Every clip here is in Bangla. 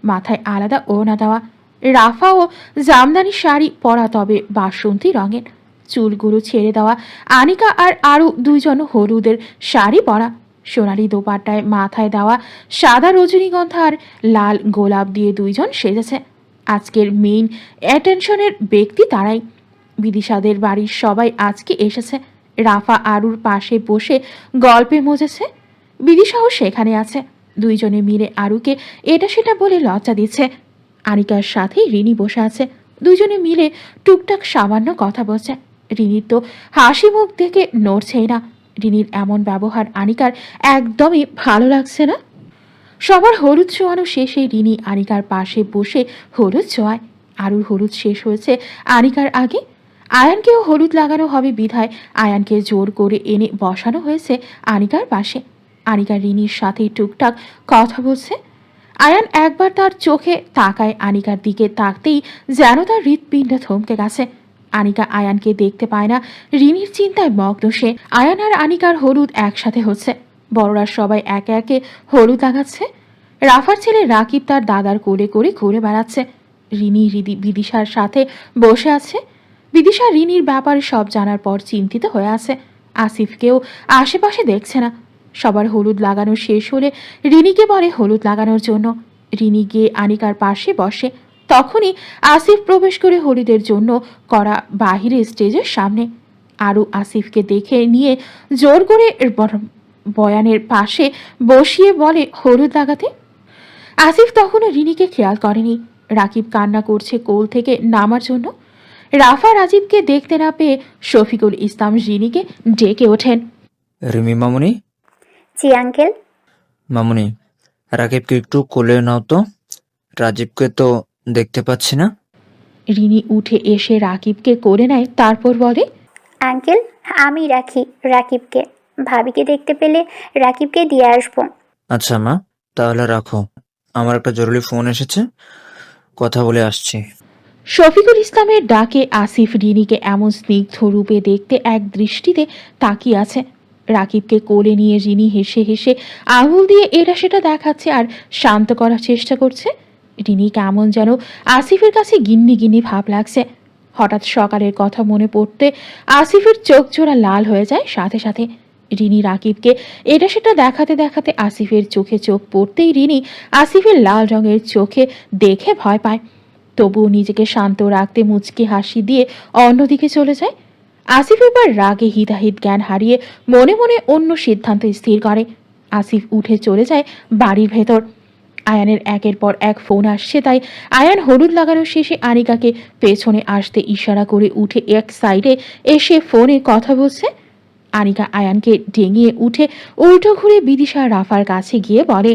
মাথায় আলাদা ওড়না দেওয়া, রাফা ও জামদানি শাড়ি পরা, তবে বাসন্তী রঙের। চুলগুলো ছেড়ে দেওয়া আনিকা আর আরও দুইজন হলুদের শাড়ি পরা, সোনালি দোপাট্টায় মাথায় দেওয়া সাদা রজনীগন্ধা আর লাল গোলাপ দিয়ে দুইজন সেজেছে। আজকের মেইন অ্যাটেনশনের ব্যক্তি তারাই। বিদিশাদের বাড়ির সবাই আজকে এসেছে। রাফা আরুর পাশে বসে গল্পে মজেছে। বিদিশাও সেখানে আছে। দুইজনে মিলে আরুকে এটা সেটা বলে লজ্জা দিচ্ছে। আনিকার সাথেই রিনি বসে আছে। দুইজনে মিলে টুকটাক সামান্য কথা বলছে। রিনির তো হাসি মুখ দেখে নড়ছেই না। রিনির এমন ব্যবহার আনিকার একদমই ভালো লাগছে না। সবার হলুদ ছোঁয়ানো শেষে রিনি আনিকার পাশে বসে হলুদ ছোঁয়ায়। আরুর হলুদ শেষ হয়েছে আনিকার আগে। আয়ানকেও হলুদ লাগানো হবে বিধায় আয়ানকে জোর করে এনে বসানো হয়েছে আনিকার পাশে। আনিকা রিনির সাথে টুকটাক কথা বলছে। আয়ান একবার তার চোখে তাকায়, আনিকার দিকে তাকতেই যেন তার হৃৎপিণ্ড থমকে গেছে। আনিকা আয়ানকে দেখতে পায় না, রিনির চিন্তায় মগ্ন সে। আয়ান আর আনিকার হলুদ একসাথে হচ্ছে। বড়রা সবাই একে একে হলুদ লাগাচ্ছে। রাফার ছেলে রাকিব তার দাদার কোলে করে ঘুরে বেড়াচ্ছে। রিনি বিদিশার সাথে বসে আছে। বিদিশা রিনির ব্যাপারে সব জানার পর চিন্তিত হয়ে আছে। আসিফকেও আশেপাশে দেখছে না। সবার হলুদ লাগানো শেষ হলে রিনিকে বলে হলুদ লাগানোর জন্য। রিনি গিয়ে আনিকার পাশে বসে। তখনই আসিফ প্রবেশ করে হলুদের জন্য করা বাহিরে স্টেজের সামনে। আরও আসিফকে দেখে নিয়ে জোর করে বয়ানের পাশে বসিয়ে বলে হলুদ লাগাতে। আসিফ তখনও রিনিকে খেয়াল করেনি। রাকিব কান্না করছে কোল থেকে নামার জন্য। রাফা রাজীবকে দেখতে না পেয়ে শফিকুল ইসলাম রিনিকে ডেকে ওঠেন। রিমি মামুনি। জি আঙ্কেল। মামুনি, রাকিবকে একটু কোলে নাও তো, রাজীবকে তো দেখতে পাচ্ছি না। রিনি উঠে এসে রাকিবকে কোলে নেয়, তারপর বলে, আঙ্কেল আমি রাখি রাকিবকে, ভাবিকে দেখতে পেলে রাকিবকে দিয়ে আসবো। আচ্ছা মা, তাহলে রাখো, আমার একটা জরুরি ফোন এসেছে, কথা বলে আসছি। শফিকুল ইসলামের ডাকে আসিফ রিনিকে এমন স্নিগ্ধ রূপে দেখতে এক দৃষ্টিতে তাকিয়ে আছে। রাকিবকে কোলে নিয়ে রিনি হেসে হেসে আঙুল দিয়ে এটা সেটা দেখাচ্ছে আর শান্ত করার চেষ্টা করছে। রিনি কেমন যেন আসিফের কাছে গিন্নি গিন্নি ভাব লাগছে। হঠাৎ সকালের কথা মনে পড়তে আসিফের চোখ জোড়া লাল হয়ে যায় সাথে সাথে। রিনি রাকিবকে এটা সেটা দেখাতে দেখাতে আসিফের চোখে চোখ পড়তেই রিনি আসিফের লাল রঙের চোখে দেখে ভয় পায়। তবুও নিজেকে শান্ত রাখতে মুচকি হাসি দিয়ে অন্যদিকে চলে যায়। আসিফ এবার রাগে হিতাহিত জ্ঞান হারিয়ে মনে মনে অন্য সিদ্ধান্ত স্থির করে। আসিফ উঠে চলে যায় বাড়ির ভেতর। আয়ানের একের পর এক ফোন আসছে, তাই আয়ান হলুদ লাগানো শেষে আনিকাকে পেছনে আসতে ইশারা করে উঠে এক সাইডে এসে ফোনে কথা বলছে। আনিকা আয়ানকে ডেঙিয়ে উঠে উল্টো ঘুরে বিদিশা রাফার কাছে গিয়ে বলে,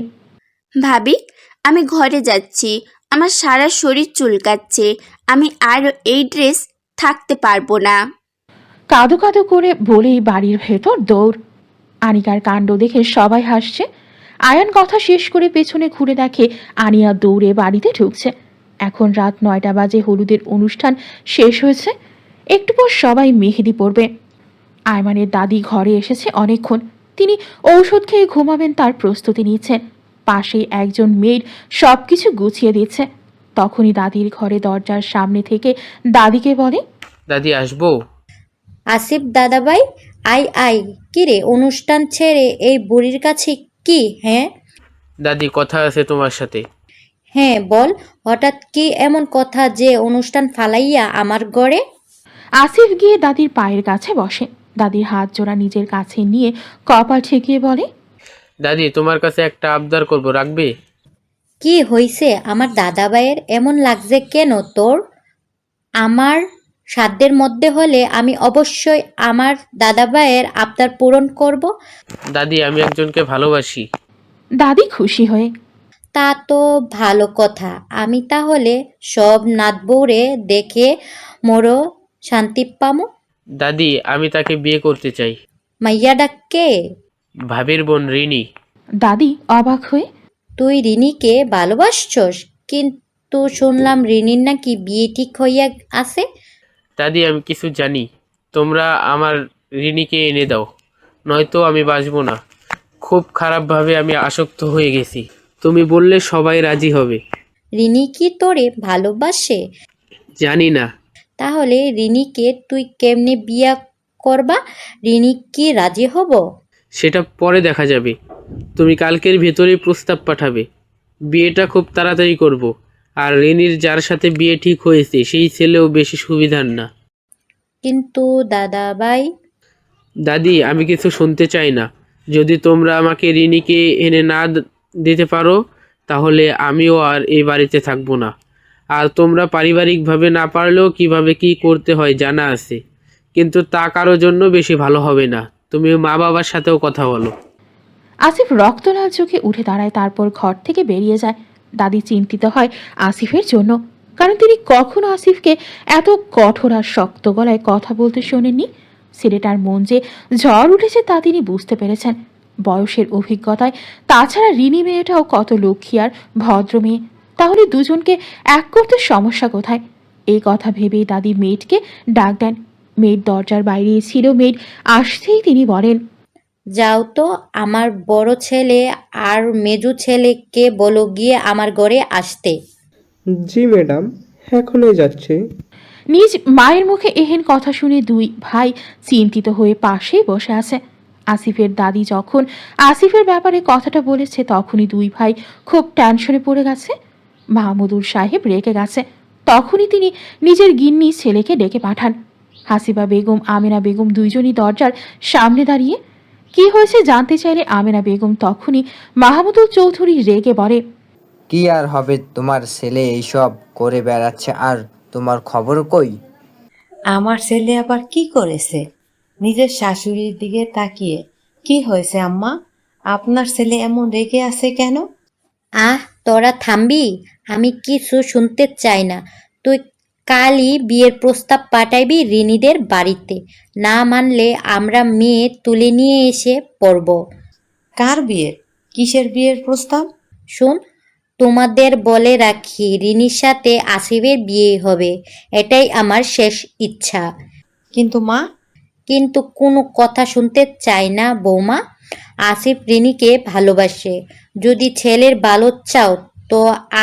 ভাবি, আমি ঘরে যাচ্ছি, আমার সারা শরীর চুলকাচ্ছে, আমি আর এই ড্রেস থাকতে পারবো না। কাঁদো কাঁদো করে বলেই বাড়ির ভেতর দৌড়। আনিকার কাণ্ড দেখে সবাই হাসছে। আয়ান কথা শেষ করে পেছনে ঘুরে দেখে আনিয়া দৌড়ে বাড়িতে ঢুকছে। এখন রাত 9টা বাজে, হলুদের অনুষ্ঠান শেষ হয়েছে। একটু পর সবাই মেহেদি পড়বে। আয়মানের দাদি ঘরে এসেছে অনেকক্ষণ। তিনি ঔষধ খেয়ে ঘুমাবেন তার প্রস্তুতি নিচ্ছেন। পাশেই একজন মেয়ের সব কিছু গুছিয়ে দিচ্ছে। তখনই দাদির ঘরে দরজার সামনে থেকে দাদিকে বলে, দাদি আসবো? আসিফ দাদাভাই, আই আই, কিরে অনুষ্ঠান ছেড়ে এই বুড়ির কাছে কি? হ্যাঁ দাদি, কথা আছে তোমার সাথে। হ্যাঁ বল, হঠাৎ কি এমন কথা যে অনুষ্ঠান ফালাইয়া আমার ঘরে? আসিফ গিয়ে দাদির পায়ের কাছে বসে। দাদির হাত জোড়া নিজের কাছে নিয়ে কপাল ঠেকিয়ে বলে, দাদি, তোমার কাছে একটা আবদার করব, রাখবে? কি হইছে আমার দাদাভাইয়ের এমন লাগছে কেন তোর? আমার সাধ্যের মধ্যে হলে আমি অবশ্যই আমার দাদাভাইয়ের আবদার পূরণ করব। দাদি, আমি একজনকে ভালোবাসি। দাদি খুশি হয়ে, তা তো ভালো কথা, আমি তাহলে সব নাতবউরে দেখে মোরও শান্তি পামো। দাদি, আমি তাকে বিয়ে করতে চাই। মাইয়া ডাককে? ভাবির বোন রিনি। দাদি অবাক হয়ে, তুই রিনিকে ভালোবাসছস? কিন্তু শুনলাম রিনির নাকি বিয়ে ঠিক হইয়া আছে। দাদি, আমি কিছু জানি, তোমরা আমার রিনিকে এনে দাও, নয়তো আমি বাঁচব না। খুব খারাপভাবে আমি আসক্ত হয়ে গেছি, তুমি বললে সবাই রাজি হবে। রিনি কি তোরে ভালোবাসে? জানি না। তাহলে রিনিকে তুই কেমনে বিয়া করবা? রিনি কি রাজি হব? সেটা পরে দেখা যাবে। তুমি কালকের ভেতরেই প্রস্তাব পাঠাবে। বিয়েটা খুব তাড়াতাড়ি করব। আর রেনির যার সাথে বিয়ে ঠিক হয়েছে সেই ছেলেও বেশি সুবিধার না। কিন্তু দাদাভাই, দাদি, আমি কিছু শুনতে চাই না। যদি তোমরা আমাকে রিনিকে এনে না দিতে পারো তাহলে আমিও আর এই বাড়িতে থাকবো না। আর তোমরা পারিবারিকভাবে না পারলেও কিভাবে কি করতে হয় জানা আছে, কিন্তু তা কারোর জন্য বেশি ভালো হবে না। তুমি মা বাবার সাথেও কথা বলো। আসিফ রক্তলাল চোখে উঠে দাঁড়ায়, তারপর ঘর থেকে বেরিয়ে যায়। দাদি চিন্তিত হয় আসিফের জন্য, কারণ তিনি কখনো আসিফকে এত কঠোর আর শক্ত গলায় কথা বলতে শোনেননি। ছেলেটার মন যে ঝড় উঠেছে তা তিনি বুঝতে পেরেছেন বয়সের অভিজ্ঞতায়। তাছাড়া রিনি মেয়েটাও কত লক্ষ্মী আর ভদ্র মেয়ে, তাহলে দুজনকে এক করতে সমস্যা কোথায়? এই কথা ভেবেই দাদি মেয়েটকে ডাক দেন। মেয়ের দরজার বাইরে ছিল। মেয়েট আসতেই তিনি বলেন, যাও তো, আমার বড় ছেলে আর মেজু ছেলেকে বলো গিয়ে আমার ঘরে আসতে। জি ম্যাডাম, এখনই যাচ্ছি। নিজ মায়ের মুখে এহেন কথা শুনে দুই ভাই চিন্তিত হয়ে পাশেই বসে আছে। আসিফের দাদি যখন আসিফের ব্যাপারে কথাটা বলেছে তখনই দুই ভাই খুব টেনশনে পড়ে গেছে। মাহমুদুর সাহেব রেগে গেছে। তখনই তিনি নিজের গিন্নি ছেলেকে ডেকে পাঠান। হাসিবা বেগম, আমেনা বেগম দুইজনই দরজার সামনে দাঁড়িয়ে। কি হয়েছে জানতে চাইলে আমেনা বেগম তখনই মাহমুদুল চৌধুরী রেগে বলে, কি আর হবে, তোমার ছেলে এইসব করে বেড়াচ্ছে আর তোমার খবর কই? আমার ছেলে আবার কি করেছে? নিজের শাশুড়ির দিকে তাকিয়ে, কি হয়েছে আম্মা? আপনার ছেলে এমন রেগে আছে কেন? আহ, তোরা থামবি? আমি কিছু শুনতে চাই না। তুই কালই বিয়ের প্রস্তাব পাঠাইবি রিনিদের বাড়িতে। না মানলে আমরা মেয়ে তুলে নিয়ে এসে পড়ব। কার বিয়ের? কিসের বিয়ের প্রস্তাব? শোন, তোমাদের বলে রাখি, রিনির সাথে আসিফের বিয়ে হবে। এটাই আমার শেষ ইচ্ছা। কিন্তু মা, কিন্তু কোনো কথা শুনতে চাই না বৌমা। আসিফ রিনিকে ভালোবাসে। যদি ছেলের ভালো চাও তো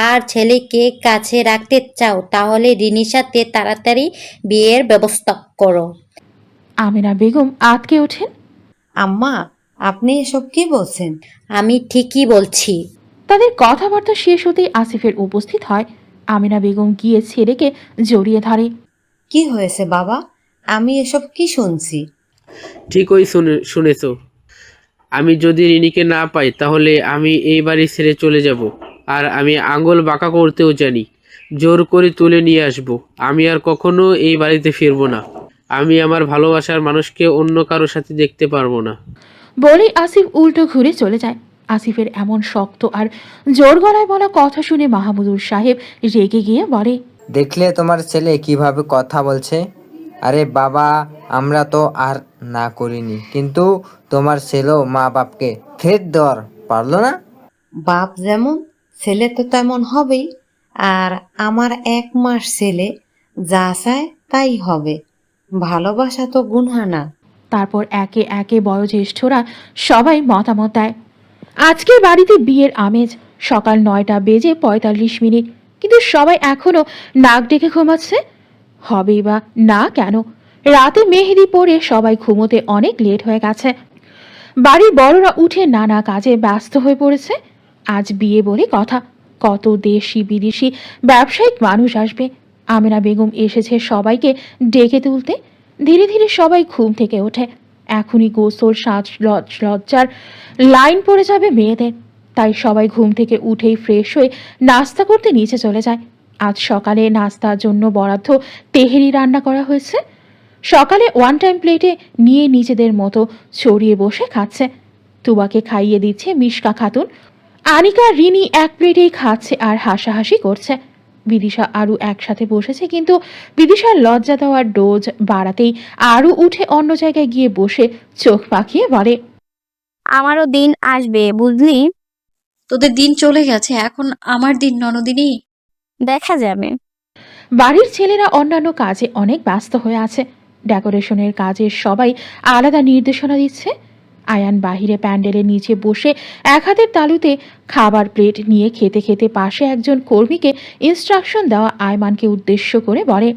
আর ছেলেকে কাছে রাখতে চাও তাহলে রিনির সাথে তাড়াতাড়ি বিয়ের ব্যবস্থা করো। আমেনা বেগম আটকে ওঠেন। আম্মা, আপনি এসব কি বলছেন? আমি ঠিকই বলছি। তাদের কথাবার্তা শেষ হতেই আসিফের উপস্থিত হয়। আমিনা বেগম গিয়ে ছেলেকে জড়িয়ে ধরে। কি হয়েছে বাবা? আমি এসব কি শুনছি? ঠিকই শুনেছ। আমি যদি রিনিকে না পাই তাহলে আমি এই বাড়ি ছেড়ে চলে যাব। আর আমি আঙুল বাঁকা করতেও জানি। জোর করে তুলে নিয়ে আসব। আমি আর কখনো এই বাড়িতে ফিরবো না। আমি আমার ভালোবাসার মানুষকে অন্য কারোর সাথে দেখতে পারবো না। বলেই আসিফ উল্টো ঘুরে চলে যায়। আসিফের এমন শক্ত আর জোর গলায় বলা কথা শুনে মাহমুদুর সাহেব রেগে গিয়ে বলে, দেখলে তোমার ছেলে কিভাবে কথা বলছে? আরে বাবা, আমরা তো আর না করিনি, কিন্তু তোমার ছেলেও মা বাপকে ফেরত দেওয়ার পারলো না। বাপ যেমন, ছেলে তো তেমন হবেই। আর আমার 1 মাস ছেলে যা চায় তাই হবে। ভালোবাসা তো গুনহা না। তারপর একে একে বয়োজ্যেষ্ঠরা সবাই মতামত দেয়। আজকের বাড়িতে বিয়ের আমেজ। সকাল 9:45, কিন্তু সবাই এখনো নাক ডেকে ঘুমাচ্ছে। হবেই বা না কেন? রাতে মেহেদি পরে সবাই ঘুমোতে অনেক লেট হয়ে গেছে। বাড়ির বড়রা উঠে নানা কাজে ব্যস্ত হয়ে পড়েছে। আজ বিয়ে বলে কথা, কত দেশি বিদেশি ব্যবসায়িক মানুষ আসবে। আমেনা বেগম এসেছে সবাইকে ডেকে তুলতে। ধীরে ধীরে সবাই ঘুম থেকে ওঠে। এখনই গোসল সাজ লজ্জার লাইন পড়ে যাবে মেয়েদের। তাই সবাই ঘুম থেকে উঠেই ফ্রেশ হয়ে নাস্তা করতে নিচে চলে যায়। আজ সকালে নাস্তার জন্য বরাদ্দ তেহেরি রান্না করা হয়েছে। সকালে ওয়ান টাইম প্লেটে নিয়ে নিজেদের মতো ছড়িয়ে বসে খাচ্ছে। তুবাকে খাইয়ে দিচ্ছে মিশকা খাতুন। আনিকা রিনি এক প্লেটেই খাচ্ছে আর হাসাহাসি করছে। বিদিশা আরও একসাথে বসেছে, কিন্তু বিদিশার লজ্জা দেওয়ার ডোজ বাড়াতেই আরও উঠে অন্য জায়গায় গিয়ে বসে চোখ পাকিয়ে বলে, আমারও দিন আসবে বুঝলি? তোদের দিন চলে গেছে, এখন আমার দিন ননদিনী। দেখা যাবে। বাড়ির ছেলেরা অন্যান্য কাজে অনেক ব্যস্ত হয়ে আছে। ডেকোরেশনের কাজে সবাই আলাদা নির্দেশনা দিচ্ছে। আয়ান বাহিরে প্যান্ডেলের নিচে বসে এক হাতের তালুতে খাবার প্লেট নিয়ে খেতে খেতে পাশে একজন কর্মীকে ইনস্ট্রাকশন দেওয়া আয়মানকে উদ্দেশ্য করে বলে,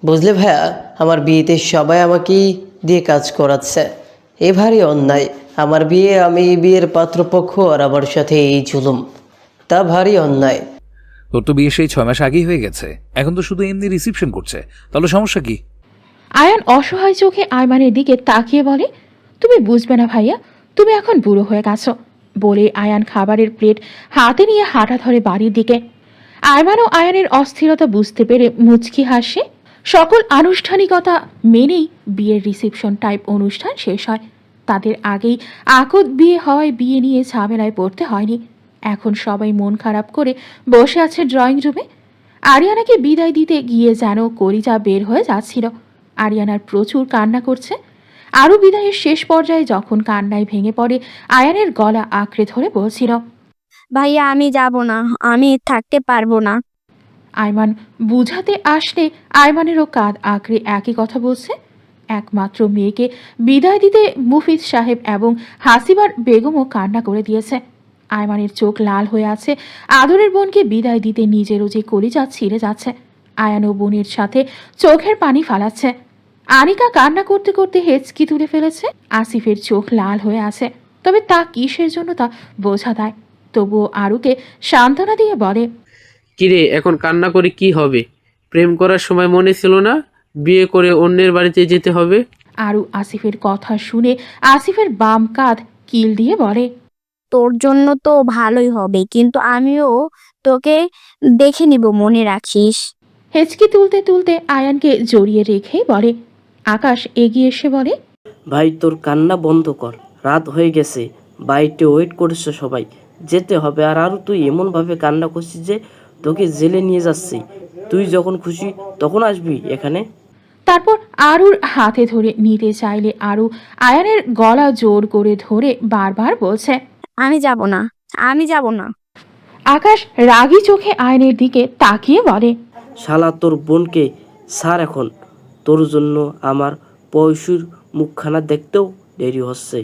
বুঝলে ভাইয়া, আমার বিয়েতে সবাই আমাকেই দিয়ে কাজ করাচ্ছে। এ ভারী অন্যায়। আমার বিয়ে, আমি বিয়ের পাত্রপক্ষ, আর আমার সাথে এই জুলুম, তা ভারী অন্যায়। তোর তো বিয়ে সেই 6 মাস আগেই হয়ে গেছে, এখন তো শুধু এমনি রিসিপশন করছে, তাহলে সমস্যা কি? আয়ান অসহায় চোখে আয়মানের দিকে তাকিয়ে বলে, তুমি বুঝবে না ভাইয়া, তুমি এখন বুড়ো হয়ে গেছো। বলে আয়ান খাবারের প্লেট হাতে নিয়ে হাঁটা ধরে বাড়ির দিকে। আয়মানও আয়ানের অস্থিরতা বুঝতে পেরে মুচকি হাসে। সকল আনুষ্ঠানিকতা মেনেই বিয়ের রিসেপশন টাইপ অনুষ্ঠান শেষ হয়। তাদের আগেই আকদ বিয়ে হওয়ায় বিয়ে নিয়ে ঝামেলায় পড়তে হয়নি। এখন সবাই মন খারাপ করে বসে আছে ড্রয়িং রুমে। আরিয়ানাকে বিদায় দিতে গিয়ে যেন কলিজা বের হয়ে যাচ্ছিল। আরিয়ানার প্রচুর কান্না করছে। আরও বিদায়ের শেষ পর্যায়ে যখন কান্নায় ভেঙে পড়ে, আয়ানের গলা আঁকড়ে ধরে বলছিল, ভাইয়া আমি যাব না, আমি থাকতে পারবো না। আয়মান বুঝাতে আসলে আয়মানেরও কাঁধ আঁকড়ে একই কথা বলছে। একমাত্র মেয়েকে বিদায় দিতে মুফিদ সাহেব এবং হাসিবার বেগমও কান্না করে দিয়েছে। আয়মানের চোখ লাল হয়ে আছে। আদরের বোনকে বিদায় দিতে নিজেরও যে কলিজা ছিঁড়ে যাচ্ছে। আয়ান ও বোনের সাথে চোখের পানি ফালাচ্ছে। আনিকা কান্না করতে করতে হেঁচকি তুলে ফেলেছে। আসিফের চোখ লাল হয়ে আছে, তবে তা কিসের জন্য তা বোঝা দেয়। তবুও আরুকে সান্ত্বনা দিয়ে বলে, কিরে, এখন কান্না করে কি হবে? প্রেম করার সময় মনে ছিল না বিয়ে করে অন্যের বাড়িতে যেতে হবে? আরু আসিফের কথা শুনে আসিফের বাম কাঁধ কিল দিয়ে বলে, তোর জন্য তো ভালোই হবে, কিন্তু আমিও তোকে দেখে নিব, মনে রাখিস। হেঁচকি তুলতে তুলতে আয়ানকে জড়িয়ে রেখেই বলে। আকাশ এগিয়ে এসে বলে, ভাই তোর কান্না বন্ধ কর, রাত হয়ে গেছে, বাইরে ওয়েট করছে সবাই, যেতে হবে। আর আরও তুই এমনভাবে কান্না করছিস যে তোকে জেলে নিয়ে যাচ্ছি। তুই যখন খুশি তখন আসবি এখানে। তারপর আরুর হাতে ধরে নিতে চাইলে আরু আয়ানের গলা জোর করে ধরে বারবার বলছে, আমি যাব না, আমি যাব না। আকাশ রাগী চোখে আয়নের দিকে তাকিয়ে বলে, শালা তোর বোনকে ছাড় এখন, তোর জন্য আমার পয়সুর মুখখানা দেখতেও দেরি হচ্ছে।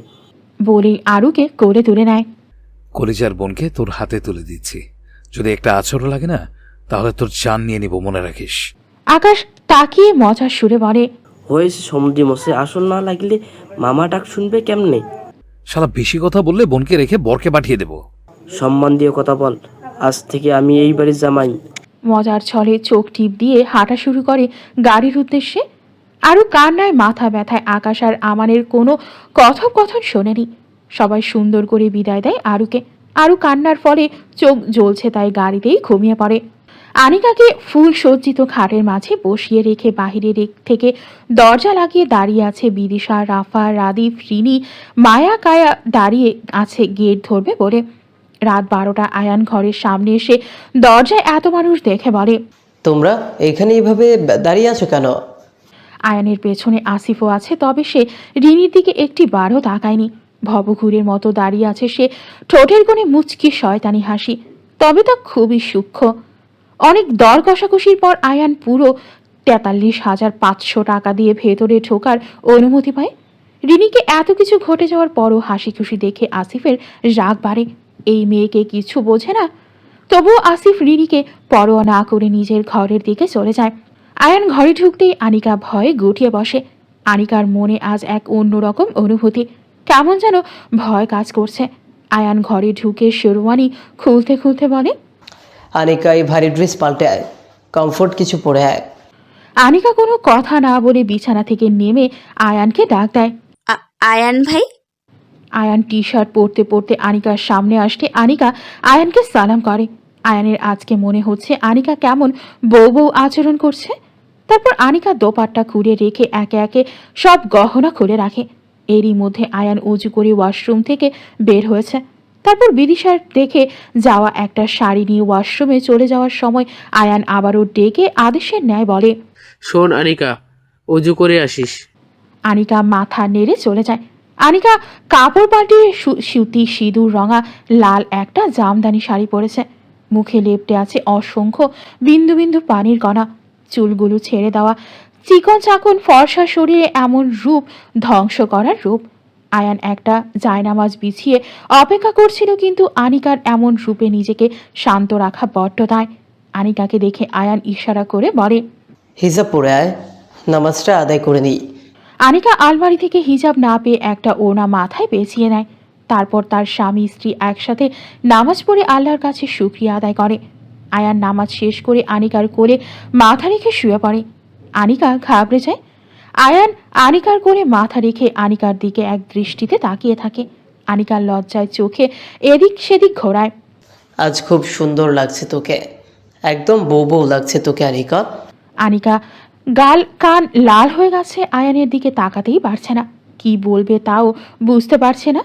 বলেই আরুকে কোলে তুলে নেয়। কলিজার বোনকে তোর হাতে তুলে দিচ্ছি, যদি একটা আছরও লাগে না তাহলে তোর জান নিয়ে নিব, মনে রাখিস। আকাশ তাকিয়ে মজার সুরে বলে, হয়েছে সমুদ্রি মশে, আসল না লাগলে মামা ডাক শুনবে কেমনে? শালা বেশি কথা বললে বোনকে রেখে বরকে পাঠিয়ে দেব। সম্মান দিয়ে কথা বল, আজ থেকে আমি এই বাড়ির জামাই। মজার ছলে চোখ টিপ দিয়ে হাঁটা শুরু করে গাড়ির উদ্দেশ্যে। আরও কান্নায় মাথা ব্যথায় আকাশ আর আমানের কোনো কথোপকথন শোনেনি। সবাই সুন্দর করে বিদায় দেয় আরুকে। আরু কান্নার ফলে চোখ জ্বলছে, তাই গাড়িতেই ঘুমিয়ে পড়ে। আনিকাকে ফুল সজ্জিত খাটের মাঝে বসিয়ে রেখে বাহিরে থেকে দরজা লাগিয়ে দাঁড়িয়ে আছে বিদিশা, রাফা, রাদীপ, রিনি, মায়া, কায়া দাঁড়িয়ে আছে গেট ধরবে বলে। রাত 12টা। আয়ান ঘরের সামনে এসে দরজায় এত মানুষ দেখে বলে, তোমরা এখানে এইভাবে দাঁড়িয়ে আছো কেন? আয়ানের পেছনে আসিফও আছে, তবে সে রিনির দিকে একটি বারও তাকায়নি। ভবঘুরের মতো দাঁড়িয়ে আছে সে, ঠোঁটের কোণে মুচকি শয়তানি হাসি, তবে তা খুবই সূক্ষ্ম। অনেক দর কষাকষির পর আয়ান পুরো 43,500 টাকা দিয়ে ভেতরে ঢোকার অনুমতি পায়। রিনিকে এত কিছু ঘটে যাওয়ার পরও হাসি খুশি দেখে আসিফের রাগ বাড়ে। এই মেয়েকে কিছু বোঝে না। তবুও আসিফ রিনিকে পরোয়া না করে নিজের ঘরের দিকে চলে যায়। আয়ান ঘরে ঢুকতেই আনিকা ভয়ে গুটিয়ে বসে। আনিকার মনে আজ এক অন্যরকম অনুভূতি, কেমন যেন ভয় কাজ করছে। আয়ান ঘরে ঢুকে শেরওয়ানি খুলতে খুলতে বলে, আনিকা এই ভারী ড্রেস পাল্টে আয়, কমফোর্ট কিছু পরে আয়। আনিকা কোনো কথা না বলে বিছানা থেকে নেমে আয়ানকে ডাক দেয়। আয়ান ভাই। আয়ান টি শার্ট পরতে পরতে আনিকার সামনে আসতে আনিকা আয়ানকে সালাম করে। আয়ানের আজকে মনে হচ্ছে আনিকা কেমন বউ বউ আচরণ করছে। তারপর আনিকা দোপাট্টা খুলে রেখে একে একে সব গহনা খুলে রাখে। এরই মধ্যে আয়ান উজু করে ওয়াশরুম থেকে বের হয়েছে। তারপর বিদিশার দেখে যাওয়া একটা শাড়ি নিয়ে ওয়াশরুমে চলে যাওয়ার সময় আয়ান আবারও ডেকে আদেশের ন্যায় বলে, শোন আনিকা, অজু করে আসিস। আনিকা মাথা নেড়ে চলে যায়। আনিকা কাপড় পাল্টিয়ে সুতি সিঁদুর রঙা লাল একটা জামদানি শাড়ি পরেছে। মুখে লেপটে আছে অসংখ্য বিন্দু বিন্দু পানির কণা। চুলগুলো ছেড়ে দেওয়া, চিকন চাকন ফর্সা শরীরে এমন রূপ ধ্বংস করার রূপ। আয়ান একটা জায়নামাজ বিছিয়ে অপেক্ষা করছিল, কিন্তু আনিকার এমন রূপে নিজেকে শান্ত রাখা বড্ড দায়। আনিকাকে দেখে আয়ান ইশারা করে বলে, হিজাব পরে আয়, নামাজটা আদায় করে নিই। আনিকা আলমারি থেকে হিজাব না পেয়ে একটা ওড়না মাথায় পেঁচিয়ে নেয়। তারপর তার স্বামী স্ত্রী একসাথে নামাজ পড়ে আল্লাহর কাছে শুকরিয়া আদায় করে। আয়ান নামাজ শেষ করে আনিকার কোলে মাথা রেখে শুয়ে পড়ে। আনিকা ঘাবড়ে যায়। আয়ান আনিকার কোলে মাথা রেখে আনিকার দিকে এক দৃষ্টিতে তাকিয়ে থাকে। আনিকার লজ্জায় চোখে এদিক সেদিক ঘোরায়। আজ খুব সুন্দর লাগছে তোকে, একদম বউ বউ লাগছে তোকে আনিকা। আনিকা গাল কান লাল হয়ে গেছে, আয়ানের দিকে তাকাতেই পারছে না, কি বলবে তাও বুঝতে পারছে না।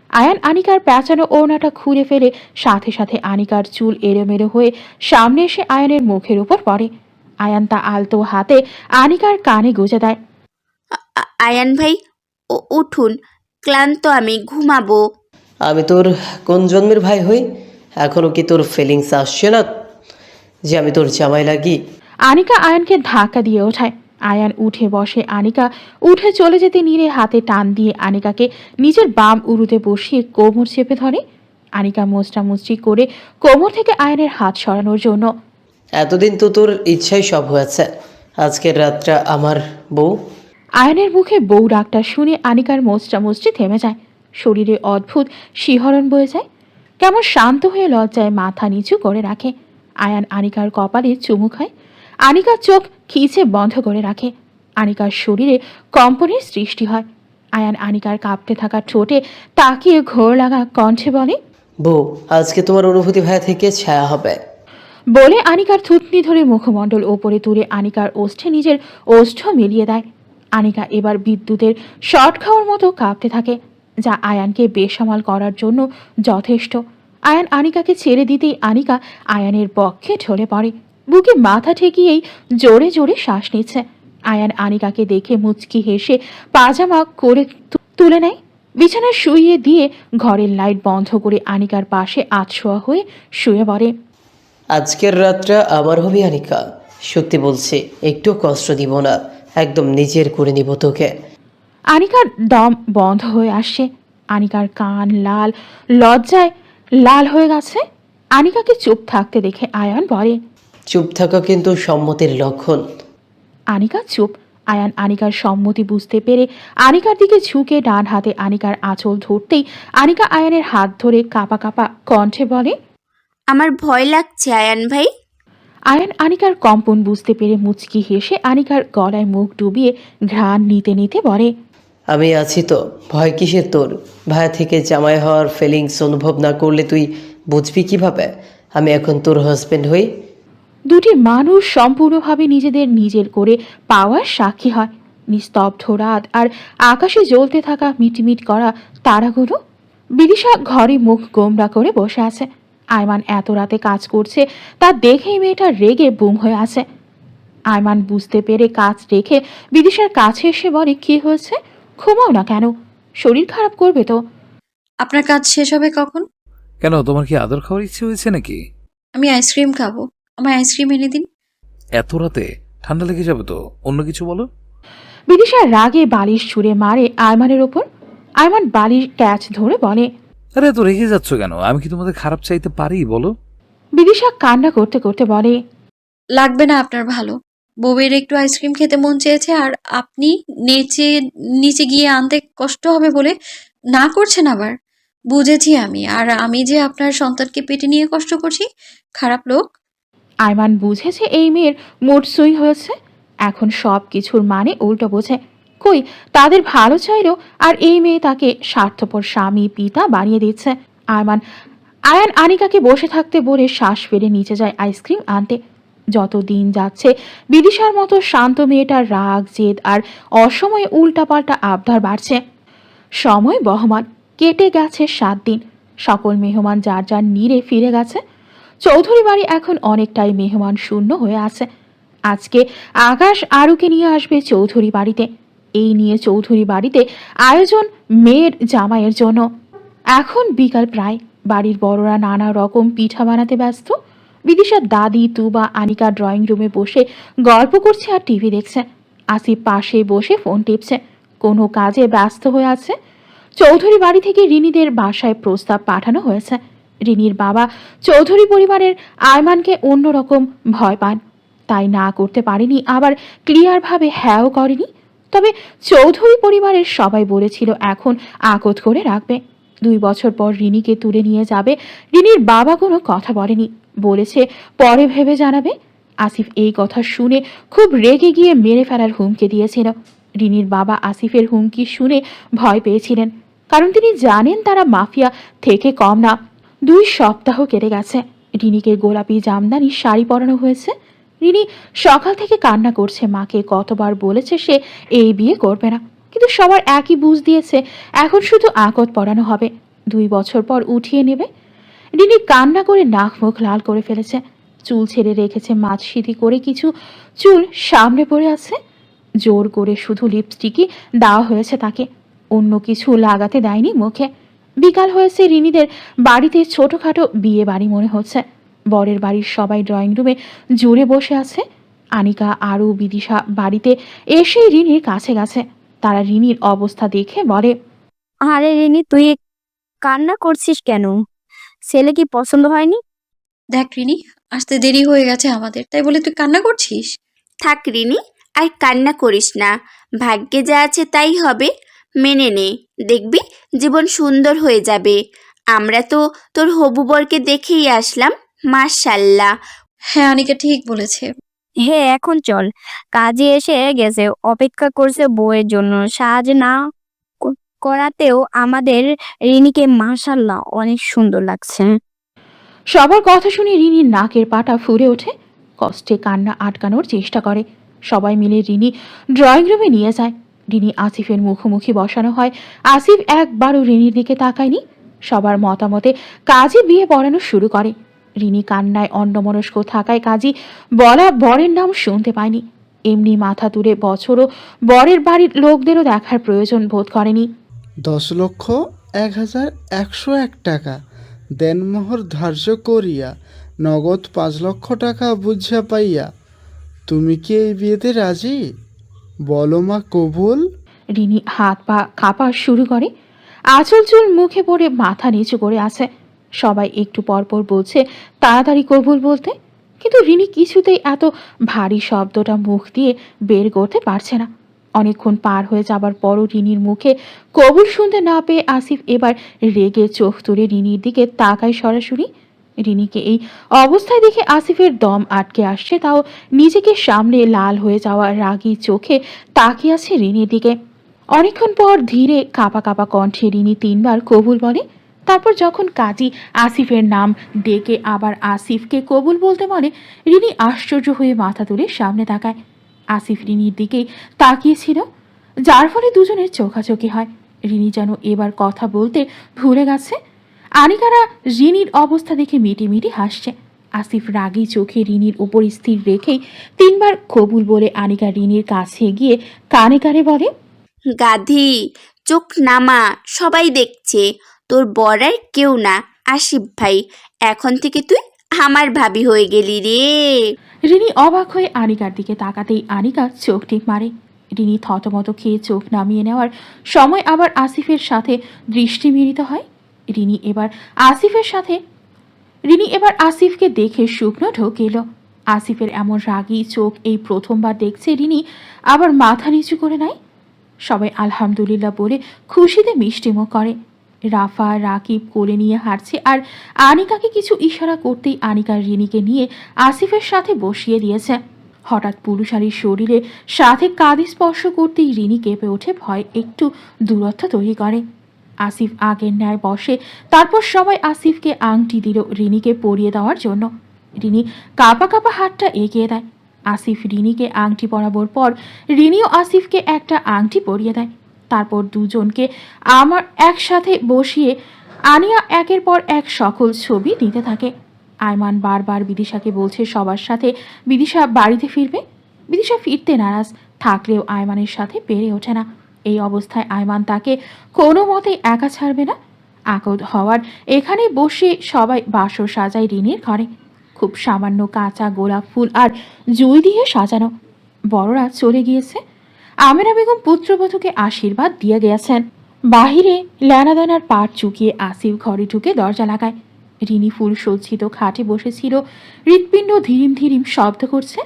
আয়ান আনিকার প্যাঁচানো ওড়নাটা খুলে ফেলে সাথে সাথে আনিকার চুল এলোমেলো হয়ে সামনে এসে আয়ানের মুখের উপর পড়ে। আয়ান তা আলতো হাতে আনিকার কানে গুঁজে দেয়। আয়ান ভাই, উঠুন, ক্লান্ত, আমি ঘুমাবো। আমি তোর কোন জন্মের ভাই হই? এখনো কি তোর ফিলিংস আসছে না যে আমি তোর জামাই লাগি? আনিকা আয়ানকে ধাক্কা দিয়ে ওঠায়। আয়ান উঠে বসে। আনিকা উঠে চলে যেতে নিলে হাতে টান দিয়ে আনিকাকে নিজের বাম উরুতে বসিয়ে কোমর চেপে ধরে। আনিকা মোচড়ামুচড়ি করে কোমর থেকে আয়ানের হাত সরানোর জন্য। এতদিন তো তোর ইচ্ছাই সব হয়েছে, আজকের রাতটা আমার বউ। আয়ানের মুখে বউ ডাকটা শুনে আনিকার মোচড়ামুচড়ি থেমে যায়। শরীরে অদ্ভুত শিহরণ বয়ে যায়। কেমন শান্ত হয়ে লজ্জায় মাথা নিচু করে রাখে। আয়ান আনিকার কপালে চুমু খায়। আনিকার চোখ খিচে বন্ধ করে রাখে। আনিকার শরীরে কম্পনের সৃষ্টি হয়। আয়ান আনিকার কাঁপতে থাকা ঠোঁটে তাকিয়ে ঘোর লাগা কণ্ঠে বলে, বউ, আজকে তোমার অনুভূতি ভাইয়া থেকে ছায়া হবে। বলে আনিকার থুতনি ধরে মুখমণ্ডল ওপরে তুলে আনিকার ওষ্ঠে নিজের ওষ্ঠ মিলিয়ে দেয়। আনিকা এবার বিদ্যুতের শর্ট খাওয়ার মতো কাঁপতে থাকে, যা আয়ানকে বেসামাল করার জন্য যথেষ্ট। আয়ান আনিকাকে ছেড়ে দিতেই আনিকা আয়ানের বক্ষে ঢলে পড়ে। বুকে মাথা ঠেকিয়েই জোরে জোরে শ্বাস নিচ্ছে। আয়ান আনিকাকে দেখে মুচকি হেসে পাজামা করে তুলে নেয়। বিছানায় শুইয়ে দিয়ে ঘরের লাইট বন্ধ করে আনিকার পাশে আতশোয়া হয়ে শুয়ে পড়ে। আজকের রাতটা আমার হবে আনিকা, সত্যি বলছি, একটু কষ্ট দিব না, একদম নিজের করে নিব তোকে। আনিকার দম বন্ধ হয়ে আসছে। আনিকার কান লাল, লজ্জায় লাল হয়ে গেছে। আনিকাকে চুপ থাকতে দেখে আয়ান বলে, চুপ থাকা কিন্তু সম্মতির লক্ষণ। আনিকা চুপ। আয়ান আনিকার সম্মতি বুঝতে পেরে আনিকার দিকে ঝুঁকে ডান হাতে আনিকার আঁচল ধরতেই আনিকা আয়ানের হাত ধরে কাঁপা কাঁপা কণ্ঠে বলে, আমার ভয় লাগছে আয়ান ভাই। আয়ান আনিকার কম্পন বুঝতে পেরে মুচকি হেসে আনিকার গলায় মুখ ডুবিয়ে ঘ্রাণ নিতে নিতে বলে, আমি আছি তো, ভয় কিসের তোর? ভাইয়া থেকে জামাই হওয়ার ফিলিংস অনুভব না করলে তুই বুঝবি কিভাবে আমি এখন তোর হাজবেন্ড হই? দুটি মানুষ সম্পূর্ণভাবে নিজেদের নিজের করে পাওয়ার সাক্ষী হয়। নিস্তব্ধ রাত আর আকাশে জ্বলতে থাকা মিটমিট করা তারাগুলো। বিদিশা ঘরে মুখ গোমড়া করে বসে আছে। আয়মান এত রাতে কাজ করছে তা দেখেই মেয়েটা রেগে বুম হয়ে আছে। আয়মান বুঝতে পেরে কাজ রেখে বিদিশার কাছে এসে বলে, কি হয়েছে? ঘুমাও না কেন? শরীর খারাপ করবে তো। আপনার কাজ শেষ হবে কখন? কেন, তোমার কি আদর খাওয়ার ইচ্ছে হয়েছে নাকি? আমি আইসক্রিম খাবো, আমার আইসক্রিম এনে দিন। এত রাতে ঠান্ডা লেগে যাবে তো, অন্য কিছু বলো। বিদিশা রাগে বালিশ ছুঁড়ে মারে আয়মানের ওপর। আয়মান বালিশ ক্যাচ ধরে বলে, আরে এত রেগে যাচ্ছ কেন? আমি কি তোমাদের খারাপ চাইতে পারি বলো? বিদিশা কান্না করতে করতে বলে, লাগবে না আপনার ভালো। বউয়ের একটু আইসক্রিম খেতে মন চেয়েছে আর আপনি নিচে নিচে গিয়ে আনতে কষ্ট হবে বলে না করছেন আবার। বুঝেছি আমি, আর আমি যে আপনার সন্তানকে পেটে নিয়ে কষ্ট করছি, খারাপ লোক। আয়মান বুঝেছে এই মেয়ের মুড সুইং হয়েছে। এখন সব কিছুর মানে উল্টো বোঝে। কই, তাদের ভালো চাইলো আর এই মেয়ে তাকে স্বার্থপর স্বামী পিতা বানিয়ে দিচ্ছে। আয়ান আনিকাকে বসে থাকতে বলে শ্বাস ফেলে নিচে যায় আইসক্রিম আনতে। যত দিন যাচ্ছে বিদিশার মতো শান্ত মেয়েটার রাগ জেদ আর অসময়ে উল্টাপাল্টা আবদার বাড়ছে। সময় বহমান। কেটে গেছে 7 দিন। সকল মেহমান যার যার নিরে ফিরে গেছে। চৌধুরী বাড়ি এখন অনেকটাই মেহমান শূন্য হয়ে আছে। আজকে আকাশ আরুকে নিয়ে আসবে চৌধুরী বাড়িতে। এই নিয়ে চৌধুরী বাড়িতে আয়োজন মেয়ের জামাইয়ের জন্য। এখন বিকাল প্রায়। বাড়ির বড়রা নানা রকম পিঠা বানাতে ব্যস্ত। বিদিশার দাদি তুবা আনিকা ড্রয়িং রুমে বসে গল্প করছে আর টিভি দেখছে। আসিফ পাশে বসে ফোন টিপছে, কোনো কাজে ব্যস্ত হয়ে আছে। চৌধুরী বাড়ি থেকে রিনিদের বাসায় প্রস্তাব পাঠানো হয়েছে। রিনির বাবা চৌধুরী পরিবারের আয়মানকে অন্যরকম ভয় পান, তাই না করতে পারেনি, আবার ক্লিয়ারভাবে হ্যাঁও করেনি। তবে চৌধুরী পরিবারের সবাই বলেছিল এখন আকত করে রাখবে। 2 বছর পর রিনিকে তুলে নিয়ে যাবে। রিনির বাবা কোনো কথা বলেনি, বলেছে পরে ভেবে জানাবে। আসিফ এই কথা শুনে খুব রেগে গিয়ে মেরে ফেলার হুমকি দিয়েছিল। রিনির বাবা আসিফের হুমকি শুনে ভয় পেয়েছিলেন, কারণ তিনি জানেন তারা মাফিয়া থেকে কম না। 2 সপ্তাহ কেটে গেছে। রিনিকে গোলাপি জামদানি শাড়ি পরানো হয়েছে। রিনি সকাল থেকে কান্না করছে। মাকে কতবার বলেছে সে এই বিয়ে করবে না, কিন্তু সবার একই বুঝ দিয়েছে এখন শুধু আকত পরানো হবে, 2 বছর পর উঠিয়ে নেবে। রিনি কান্না করে নাক মুখ লাল করে ফেলেছে, চুল ছেড়ে রেখেছে মাছ সিঁথি করে, কিছু চুল সামনে পড়ে আছে। জোর করে শুধু লিপস্টিকই দেওয়া হয়েছে তাকে, অন্য কিছু লাগাতে দেয়নি মুখে। বিকাল হয়েছে। রিনিদের বাড়িতে ছোটখাটো বিয়ে বাড়ি মনে হচ্ছে। বরের বাড়ির সবাই ড্রয়িং রুমে জুড়ে বসে আছে। আনিকা আরও বিদিশা বাড়িতে এসে রিনির কাছে গেছে। তারা রিনির অবস্থা দেখে বলে, আরে রিনি, তুই কান্না করছিস কেন? ছেলে কি পছন্দ হয়নি? দেখ রিনি, আসতে দেরি হয়ে গেছে আমাদের, তাই বলে তুই কান্না করছিস? থাক রিনি, আর কান্না করিস না। ভাগ্যে যা আছে তাই হবে, মেনে নে। দেখবি জীবন সুন্দর হয়ে যাবে। আমরা তো তোর হবু বরকে দেখেই আসলাম, মাশাল্লাহ। হ্যাঁ, আনিকা ঠিক বলেছে। হ্যাঁ, এখন চল। কাজে এসে গেছে, অপেক্ষা করছে বউয়ের জন্য। সাজ না করাতেও আমাদের রিনিকে মাশাআল্লাহ অনেক সুন্দর লাগছে। সবার কথা শুনে রিনির নাকের পাটা ফুলে ওঠে। কষ্টে কান্না আটকানোর চেষ্টা করে। সবাই মিলে রিনি ড্রয়িং রুমে নিয়ে যায়। রিনি আসিফের মুখোমুখি বসানো হয়। আসিফ একবারও রিনির দিকে তাকায়নি। সবার মতামতে কাজী বিয়ে পড়ানো শুরু করে। রিনি কান্নায় অন্যমনস্ক থাকায় কাজী বলা বরের নাম শুনতে পায়নি। এমনি মাথা তুলে বছরও বরের বাড়ির লোকদেরও দেখার প্রয়োজন বোধ করেনি। 10,01,101 টাকা দেনমোহর ধার্য করিয়া নগদ 5 লক্ষ টাকা বুঝিয়া পাইয়া তুমি কি এই বিয়েতে রাজি? বলো মা, কবুল? রিনি হাত পা কাঁপা শুরু করে। আঁচল চুল মুখে পড়ে মাথা নিচু করে আছে। সবাই একটু পরপর বলছে তাড়াতাড়ি কবুল বলতে, কিন্তু রিনি কিছুতেই এত ভারী শব্দটা মুখ দিয়ে বের করতে পারছে না। অনেকক্ষণ পার হয়ে যাবার পরও রিনির মুখে কবুল শুনতে না পেয়ে আসিফ এবার রেগে চোখ তুলে রিনির দিকে তাকায় সরাসরি। রিনিকে এই অবস্থায় দেখে আসিফের দম আটকে আসছে, তাও নিজেকে সামলে লাল হয়ে যাওয়া রাগী চোখে তাকিয়ে আছে রিনির দিকে। অনেকক্ষণ পর ধীরে কাঁপা কাঁপা কণ্ঠে রিনি 3 বার কবুল বলে। তারপর যখন কাজী আসিফের নাম ডেকে আবার আসিফকে কবুল বলতে বলে, রিনি আশ্চর্য হয়ে মাথা তুলে সামনে তাকায়। আসিফ রিনির দিকেই তাকিয়েছিল, যার ফলে দুজনের চোখাচোখি হয়। রিনি যেন এবার কথা বলতে ভুলে গেছে। আনিকারা রিনির অবস্থা দেখে মিটিমিটি হাসছে। আসিফ রাগী চোখে রিনির উপর স্থির রেখেই 3 বার কবুল বলে আনিকা রিনির কাছে গিয়ে কানে কানে বলে, গাধি, চোখ নামা, সবাই দেখছে। তোর বর আর কেউ না, আসিফ ভাই। এখন থেকে তুই আমার ভাবি হয়ে গেলি রে। রিনি অবাক হয়ে আনিকার দিকে তাকাতেই আনিকা চোখ টিপ মারে। রিনি থতমত খেয়ে চোখ নামিয়ে নেওয়ার সময় আবার আসিফের সাথে দৃষ্টি মিলিত হয়। রিনি এবার আসিফকে দেখে শুকনো ঢোক এলো। আসিফের এমন রাগী চোখ এই প্রথমবার দেখছে রিনি, আবার মাথা নিচু করে নেয়। সবাই আলহামদুলিল্লাহ বলে খুশিতে মিষ্টিমুখ করে। রাফা রাকিব কোলে নিয়ে হাঁটছে, আর আনিকাকে কিছু ইশারা করতেই আনিকা রিনিকে নিয়ে আসিফের সাথে বসিয়ে দিয়েছে। হঠাৎ পুরুষালীর শরীরে সাথে কাঁধে স্পর্শ করতেই রিনি কেঁপে ওঠে, ভয় একটু দূরত্ব তৈরি করে। আসিফ আগের ন্যায় বসে। তারপর সবাই আসিফকে আংটি দিল রিনিকে পরিয়ে দেওয়ার জন্য। রিনি কাঁপা কাঁপা হাতটা এগিয়ে দেয়। আসিফ রিনিকে আংটি পরানোর পর রিনিও আসিফকে একটা আংটি পরিয়ে দেয়। তারপর দুজনকে আমার একসাথে বসিয়ে আনিয়া একের পর এক সকল ছবি নিতে থাকে। আয়মান বারবার বিদিশাকে বলছে সবার সাথে বিদিশা বাড়িতে ফিরবে। বিদিশা ফিরতে নারাজ থাকলেও আয়মানের সাথে পেরে ওঠে না। এই অবস্থায় আয়মান তাকে কোনো মতেই একা ছাড়বে না। আকদ হওয়ার এখানে বসে সবাই বাসর সাজায় রিনির ঘরে। খুব সামান্য কাঁচা গোলাপ ফুল আর জুই দিয়ে সাজানো। বড়রা চলে গিয়েছে। আমেনা বেগম পুত্রবধূকে আশীর্বাদ দিয়ে গিয়েছেন। বাহিরে ল্যানাদানার পাট চুকিয়ে আসিফ ঘরে ঢুকে দরজা লাগায়। রিনি ফুল সজ্জিত খাটে বসেছিল, হৃৎপিণ্ড ধীরিম ধীরিম শব্দ করছে।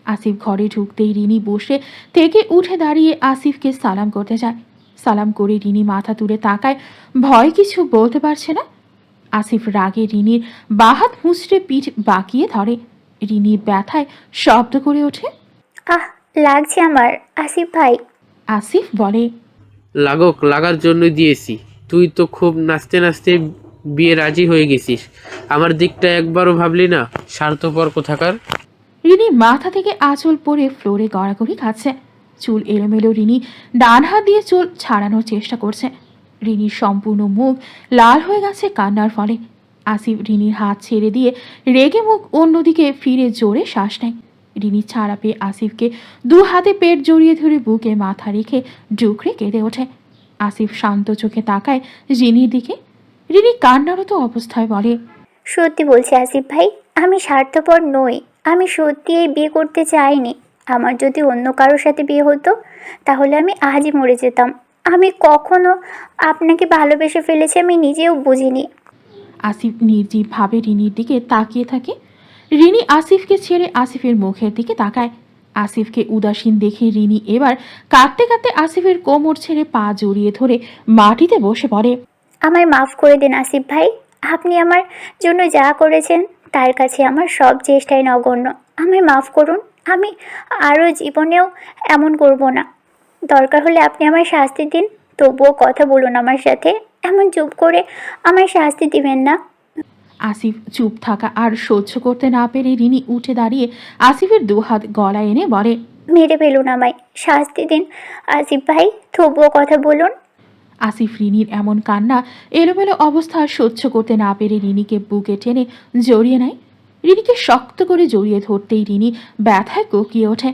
আসিফ ঘরে ঢুকতেই রিনি বসে থেকে উঠে দাঁড়িয়ে আসিফকে সালাম করতে যায়। সালাম করে রিনি মাথা তুলে তাকায়, ভয় কিছু বলতে পারছে না। আসিফ রাগে রিনির বাহাত মুচড়ে পিঠ বাঁকিয়ে ধরে। রিনি ব্যথায় শব্দ করে ওঠে। আহ, লাগছে আমার আসিফ ভাই। আসিফ বলে, লাগার জন্য দিয়েছি। তুই তো খুব নাচতে নাচতে বিয়ে রাজি হয়ে গেছিস, আমার দিকটা একবারও ভাবলি না? স্বার্থপর কোথাকার। রিনি মাথা থেকে আঁচল পরে ফ্লোরে গড়াগড়ি খাচ্ছে। চুল এলোমেলো। রিনি ডান হাত দিয়ে চুল ছাড়ানোর চেষ্টা করছে। রিনির সম্পূর্ণ মুখ লাল হয়ে গেছে কান্নার ফলে। আসিফ রিনির হাত ছেড়ে দিয়ে রেগে মুখ অন্যদিকে ফিরে জোরে শ্বাস নেয়। রিনি ছাড়া পেয়ে আসিফকে দু হাতে পেট জড়িয়ে ধরে বুকে মাথা রেখে ডুকরে কেঁদে ওঠে। আসিফ শান্ত চোখে তাকায় রিনির দিকে। রিনি কান্নারত অবস্থায় বলে, সত্যি বলছি আসিফ ভাই, আমি স্বার্থপর নই। আমি সত্যি এই বিয়ে করতে চাইনি। আমার যদি অন্য কারোর সাথে বিয়ে হতো তাহলে আমি আজই মরে যেতাম। আমি কখনো আপনাকে ভালোবেসে ফেলেছি আমি নিজেও বুঝিনি। আসিফ নির্জীবভাবে রিনির দিকে তাকিয়ে থাকে। রিনি আসিফকে ছেড়ে আসিফের মুখের দিকে তাকায়। আসিফকে উদাসীন দেখে রিনি এবার কাঁদতে কাঁদতে আসিফের কোমর ছেড়ে পা জড়িয়ে ধরে মাটিতে বসে পড়ে। আমায় মাফ করে দিন আসিফ ভাই। আপনি আমার জন্য যা করেছেন তার কাছে আমার সব চেষ্টাই নগণ্য। আমায় মাফ করুন। আমি আরও জীবনেও এমন করব না। দরকার হলে আপনি আমায় শাস্তি দিন, তবুও কথা বলুন আমার সাথে। এমন চুপ করে আমায় শাস্তি দিবেন না। আসিফ চুপ থাকা আর সহ্য করতে না পেরে রিনি উঠে দাঁড়িয়ে আসিফের দুহাত গলায় এনে বলে, মেরে ফেলুন আমায়, শাস্তি দিন আসিফ ভাই, তবুও কথা বলুন। আসিফ রিনির এমন কান্না এলোমেলো অবস্থা সহ্য করতে না পেরে রিনিকে বুকে টেনে জড়িয়ে নেয়। রিনিকে শক্ত করে জড়িয়ে ধরতেই রিনি ব্যথায় কোকিয়ে ওঠে।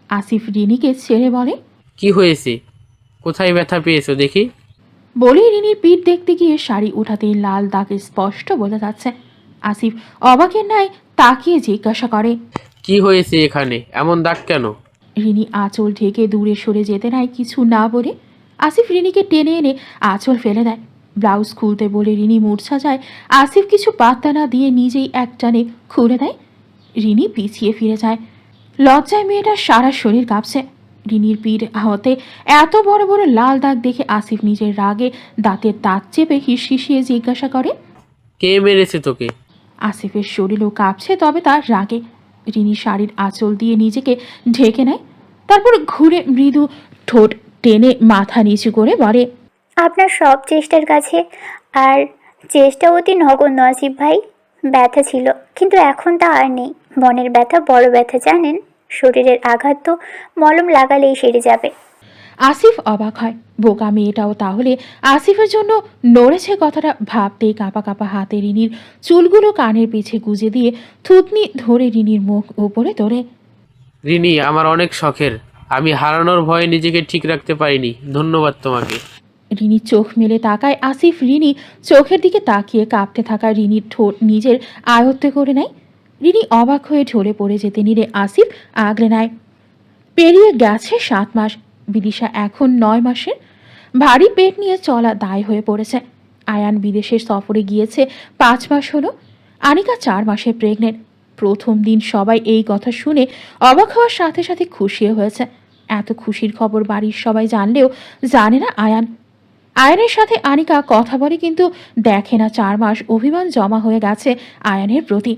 আসিফ রিনিকে ছেড়ে বলে, কি হয়েছে? কোথায় ব্যথা পেয়েছো দেখি? বলেই রিনির পিঠ দেখতে গিয়ে শাড়ি উঠাতেই লাল দাগে স্পষ্ট বোঝা যাচ্ছে। আসিফ অবাকের ন্যায় তাকিয়ে জিজ্ঞাসা করে, কি হয়েছে এখানে? এমন দাগ কেন? রিনি আঁচল ঢেকে দূরে সরে যেতে নেয় কিছু না বলে। আসিফ রিনিকে টেনে এনে আঁচল ফেলে দেয়। ব্লাউজ খুলতে বলে রিনি মূর্ছা যায়। আসিফ কিছু পাত্তা না দিয়ে নিজেই এক টানে খুলে দেয়। রিনি পিছিয়ে ফিরে যায়। লজ্জায় মেয়েটার সারা শরীর কাঁপছে। রিনির পিঠ হতে এত বড় বড় লাল দাগ দেখে আসিফ নিজের রাগে দাঁতের দাঁত চেপে হিসহিসিয়ে জিজ্ঞাসা করে, কে মেরেছে তোকে? আসিফের শরীরও কাঁপছে, তবে তার রাগে। রিনি শাড়ির আঁচল দিয়ে নিজেকে ঢেকে নেয়। তারপর ঘুরে মৃদু ঠোঁট টেনে মাথা নিচু করে বলে, আপনার সব চেষ্টার কাছে আর চেষ্টা অতি নগণ্য আসিফ ভাই। ব্যথা ছিল, কিন্তু এখন তা আর নেই। মনের ব্যথা বড় ব্যথা, জানেন? শরীরের আঘাত তো মলম লাগালেই সেরে যাবে। আসিফ অবাক হয়। বোকা মেয়েটাও তাহলে আসিফের জন্য নড়েছে কথাটা ভাবতেই কাঁপা কাঁপা হাতে রিনির চুলগুলো কানের পিছে গুজে দিয়ে থুতনি ধরে রিনির মুখ ওপরে তোলে। রিনি আমার অনেক শখের, আমি হারানোর ভয়ে নিজেকে ঠিক রাখতে পারিনি। ধন্যবাদ তোমাকে। রিনি চোখ মেলে তাকায়। আসিফ রিনি চোখের দিকে তাকিয়ে কাঁপতে থাকা রিনির ঠোঁট নিজের আয়ত্তে করে নেয়। রিনি অবাক হয়ে ঢলে পড়ে যেতে নিলে আসিফ আগলে নেয়। পেরিয়ে গেছে 7 মাস। বিদিশা এখন 9 মাসের। ভারী পেট নিয়ে চলা দায় হয়ে পড়েছে। আয়ান বিদেশের সফরে গিয়েছে 5 মাস হলো। আনিকা 4 মাসে প্রেগনেন্ট। প্রথম দিন সবাই এই কথা শুনে অবাক হওয়ার সাথে সাথে খুশিও হয়েছে। এত খুশির খবর বাড়ির সবাই জানলেও জানে না আয়ান। আয়ানের সাথে আনিকা কথা বলে, কিন্তু দেখে না 4 মাস অভিমান জমা হয়ে গেছে আয়ানের প্রতি।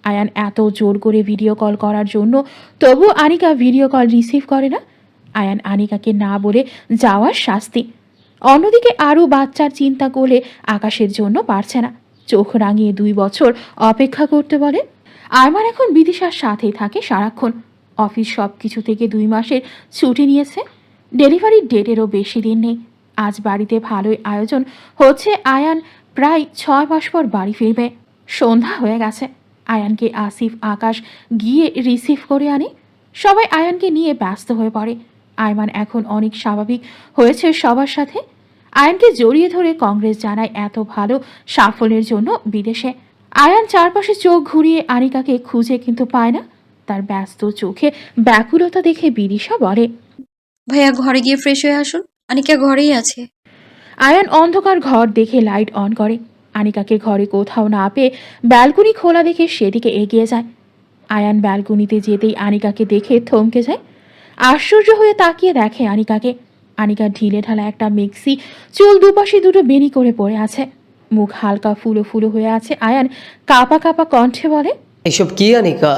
আয়ান এত জোর করে ভিডিও কল করার জন্য, তবু আনিকা ভিডিও কল রিসিভ করে না। আয়ান আনিকাকে না বলে যাওয়ার শাস্তি। অন্যদিকে আরও বাচ্চার চিন্তা করলে আকাশের জন্য পারছে না। চোখ রাঙিয়ে 2 বছর অপেক্ষা করতে বলে। আয়মান এখন বিদিশার সাথেই থাকে সারাক্ষণ। অফিস সব কিছু থেকে 2 মাসের ছুটি নিয়েছে। ডেলিভারির ডেটেরও বেশি দিন নেই। আজ বাড়িতে ভালোই আয়োজন হচ্ছে। আয়ান প্রায় 6 মাস পর বাড়ি ফিরবে। সন্ধ্যা হয়ে গেছে। আয়ানকে আসিফ আকাশ গিয়ে রিসিভ করে আনে। সবাই আয়ানকে নিয়ে ব্যস্ত হয়ে পড়ে। আয়মান এখন অনেক স্বাভাবিক হয়েছে সবার সাথে। আয়ানকে জড়িয়ে ধরে কংগ্রেস জানায় এত ভালো সাফল্যের জন্য বিদেশে। আয়ান চারপাশে চোখ ঘুরিয়ে আনিকাকে খুঁজে, কিন্তু পায় না। তার ব্যস্ত চোখে ব্যাকুলতা দেখে বিদিশা বলে, ভাইয়া ঘরে গিয়ে ফ্রেশ হয়ে আসুন, আনিকা ঘরেই আছে। আয়ান অন্ধকার ঘর দেখে লাইট অন করে। আনিকাকে ঘরে কোথাও না পেয়ে ব্যালকনি খোলা দেখে সেদিকে এগিয়ে যায়। আয়ান ব্যালকনিতে যেতেই আনিকাকে দেখে থমকে যায়। আশ্চর্য হয়ে তাকিয়ে দেখে আনিকাকে। আনিকা ঢিলে ঢালা একটা মেক্সি, চুল দুপাশে দুটো বেনি করে পড়ে আছে, মুখ হালকা ফুলো ফুলো হয়ে আছে। আয়ান কাঁপা কাঁপা কণ্ঠে বলে, এসব কি আনিকা?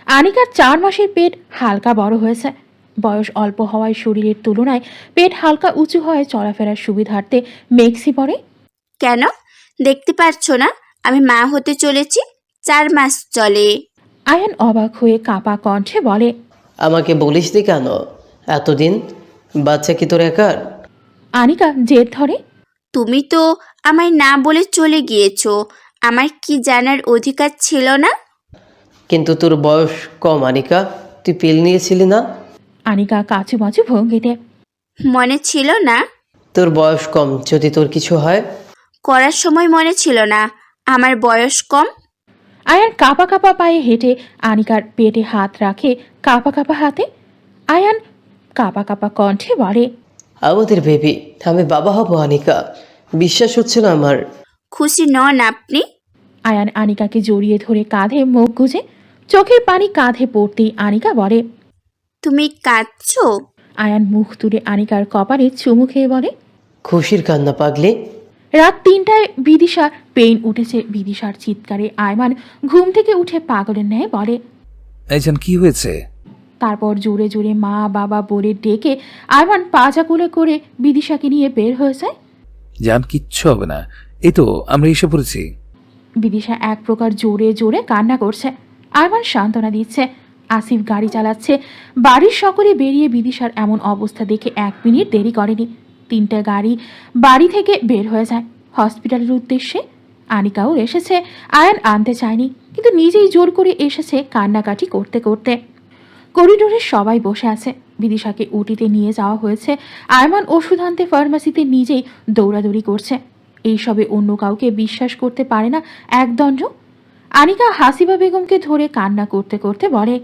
আনিকার 4 মাসের পেট হালকা বড় হয়েছে। বয়স অল্প হওয়ায় শরীরের তুলনায় পেট হালকা উঁচু হয়ে চলাফেরার সুবিধার্থে মেক্সি পরে। কেন দেখতে পাচ্ছ না আমি মা হতে চলেছি? 4 মাস চলে। আয়ান অবাক হয়ে কাঁপা কণ্ঠে বলে, আমাকে বলিসনি কেন এতদিন? বাচ্চা কি তোর একার? আনিকা জেদ ধরে, তুমি তো আমায় না বলে চলে গিয়েছো, আমার কি জানার অধিকার ছিল না? কিন্তু তোর বয়স কম আনিকা, তুই পিল নিয়েছিলি না? আনিকা কাচুমাচু ভঙ্গিতে, মনে ছিল না? তোর বয়স কম, যদি তোর কিছু হয়? করার সময় মনে ছিল না আমার বয়স কম? আয়ান কাঁপা কাঁপা পায়ে হেঁটে আনিকার পেটে হাত রাখে কাঁপা কাঁপা হাতে। আয়ান কাঁপা কাঁপা কণ্ঠে বলে, আমাদের বেবি, আমি বাবা হব আনিকা, বিশ্বাস হচ্ছে না আমার। খুশি নন আপনি? আয়ান আনিকাকে জড়িয়ে ধরে কাঁধে মুখ গুজে, চোখের পানি কাঁধে পড়তেই আনিকা বলে, তুমি কাঁদছো? আয়ান মুখ তুলে আনিকার কপালে চুমু খেয়ে বলে, খুশির কান্না পাগলি। রাত 3টায় বিদিশার পেইন উঠেছে। বিদিশার চিৎকারে আয়মান ঘুম থেকে উঠে পাগলের ন্যায় বলে। এইজান কি হয়েছে? তারপর জোরে জোরে মা বাবা বলে ডেকে আয়মান পাজা কোলে করে বিদিশাকে নিয়ে বের হয়ে যায়। জান কিচ্ছু হবে না, এই তো আমরা এসে পড়েছি। বিদিশা এক প্রকার জোরে জোরে কান্না করছে। আয়মান সান্ত্বনা দিচ্ছে। আসিফ গাড়ি চালাচ্ছে। বাড়ির সকলে বেরিয়ে বিদিশার এমন অবস্থা দেখে 1 মিনিট দেরি করেনি। 3টে গাড়ি বাড়ি থেকে বের হয়ে যায় হসপিটালের উদ্দেশ্যে। আনিকাও এসেছে। আয়ান আনতে চায়নি, কিন্তু নিজেই জোর করে এসেছে কান্নাকাটি করতে করতে। করিডোরে সবাই বসে আছে। বিদিশাকে উটিতে নিয়ে যাওয়া হয়েছে। আয়মান ওষুধ আনতে ফার্মাসিতে নিজেই দৌড়াদৌড়ি করছে। এইসবে অন্য কাউকে বিশ্বাস করতে পারে না একদণ্ড। আনিকা হাসিবা বেগমকে ধরে কান্না করতে করতে বলে,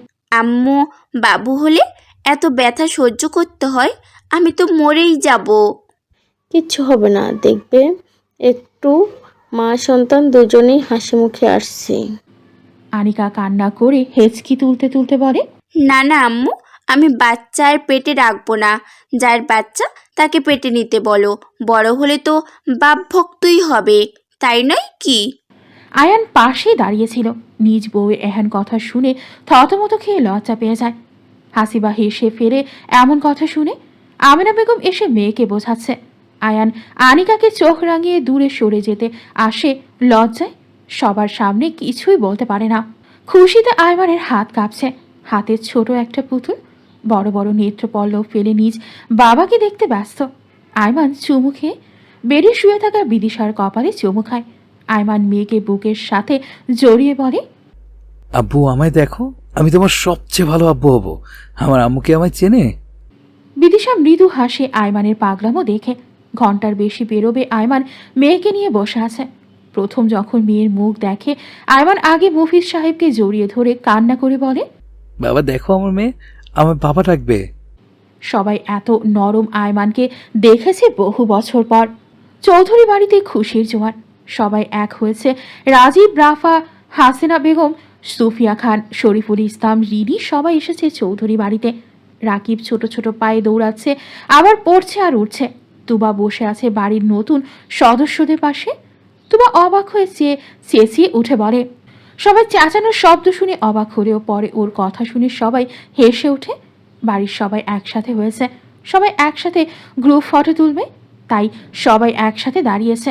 আম্মু বাবু হলে এত ব্যথা সহ্য করতে হয়? আমি তো মরেই যাব। কিচ্ছু হবে না, দেখবে একটু মা সন্তান দুজনেই হাসি মুখে আসছে। আনিকা কান্না করে হেঁচকি তুলতে তুলতে বলে, না না আম্মু, আমি বাচ্চা আর পেটে রাখবো না। যার বাচ্চা তাকে পেটে নিতে বলো, বড় হলে তো বাপ ভক্তই হবে, তাই নয় কি? আয়ান পাশেই দাঁড়িয়েছিল। নিজ বউয়ের এহেন কথা শুনে থতমত খেয়ে লজ্জা পেয়ে যায়। হাসিবা হেসে ফেরে এমন কথা শুনে। আমিনা বেগম এসে মেয়েকে বোঝাচ্ছে। আয়ান আনিকাকে চোখ রাঙিয়ে দূরে সরে যেতে আসে লজ্জায়। সবার সামনে কিছুই বলতে পারে না। খুশিতে আয়মানের হাত কাঁপছে। হাতের ছোট একটা পুতুল। বড় বড় নেত্রপল্লব ফেলে নিজ বাবাকে দেখতে ব্যস্ত। আয়মান চুমু খেয়ে বেডে শুয়ে থাকা বিদিশার কপালে চুমু খায়। আয়মান মেয়েকে বুকের সাথে জড়িয়ে বলে, আব্বু আমায় দেখো, আমি তোমার সবচেয়ে ভালো আব্বু হব। আমার আম্মুকে আমায় চেনে? বিদিশা মৃদু হাসে আয়মানের পাগলামো দেখে। ঘন্টার বেশি বেরোবে আয়মান মেয়েকে নিয়ে বসে আছে। প্রথম যখন মেয়ের মুখ দেখে আয়মান আগে মফিজ সাহেবকে জড়িয়ে ধরে কান্না করে বলে, বাবা দেখো আমার মেয়ে, আমার বাবা ডাকবে। সবাই এত নরম আয়মানকে দেখেছে বহু বছর পর। চৌধুরী বাড়িতে খুশির জোয়ার। সবাই এক হয়েছে। রাজীব, রাফা, হাসিনা বেগম, সুফিয়া খান, শরীফুল ইসলাম, রিনি সবাই এসেছে চৌধুরী বাড়িতে। রাকিব ছোট ছোট পায়ে দৌড়াচ্ছে, আবার পড়ছে আর উঠছে। তুবা বসে আছে বাড়ির নতুন সদস্যদের পাশে। তুবা অবাক হয়ে চেঁচিয়ে উঠে বলে। সবাই চেঁচানোর শব্দ শুনে অবাক হলেও পরে ওর কথা শুনে সবাই হেসে ওঠে। বাড়ির সবাই একসাথে হয়েছে। সবাই একসাথে গ্রুপ ফটো তুলবে, তাই সবাই একসাথে দাঁড়িয়েছে।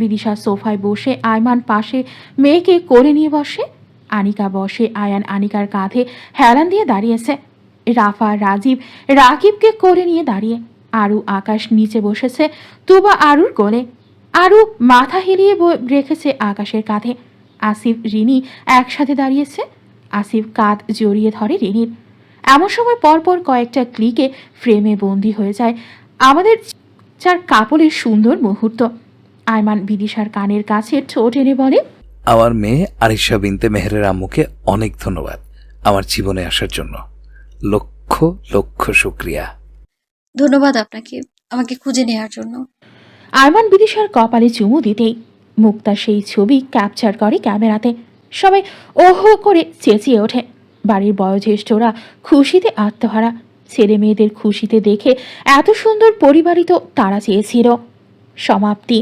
বিদিশা সোফায় বসে, আয়মান পাশে মেয়েকে কোলে নিয়ে বসে। আনিকা বসে, আয়ান আনিকার কাঁধে হেলান দিয়ে দাঁড়িয়েছে। রাফা, রাজীব রাকিবকে কোলে নিয়ে দাঁড়িয়ে। আরু, আকাশ নিচে বসেছে তুবা আরুর কোলে। আরু মাথা হেলিয়ে রেখেছে আকাশের কাঁধে। আসিফ, রিনি একসাথে দাঁড়িয়েছে। আসিফ কাঁধ জড়িয়ে ধরে রিনির। এমন সময় পরপর কয়েকটা ক্লিকে ফ্রেমে বন্দি হয়ে যায় আমাদের 4 কাপড়ের সুন্দর মুহূর্ত। আয়মান বিদিশার কানের কাছে ঠোঁট এনে বলে, আমার মেয়ে আরিশা বিনতে মেহেরের আম্মুকে অনেক ধন্যবাদ আমার জীবনে আসার জন্য। লক্ষ লক্ষ শুক্রিয়া। ধন্যবাদ আপনাকে আমাকে খুঁজে নেওয়ার জন্য। আরমান বিদিশার কপালে চুমু দিতেই মুক্তা সেই ছবি ক্যাপচার করে ক্যামেরাতে। সবাই ওহো করে চেঁচিয়ে ওঠে। বাড়ির বয়োজ্যেষ্ঠরা খুশিতে আত্মহারা। ছেলে মেয়েদের খুশিতে দেখে এত সুন্দর পরিবারই তো তারা চেয়েছিল। সমাপ্তি।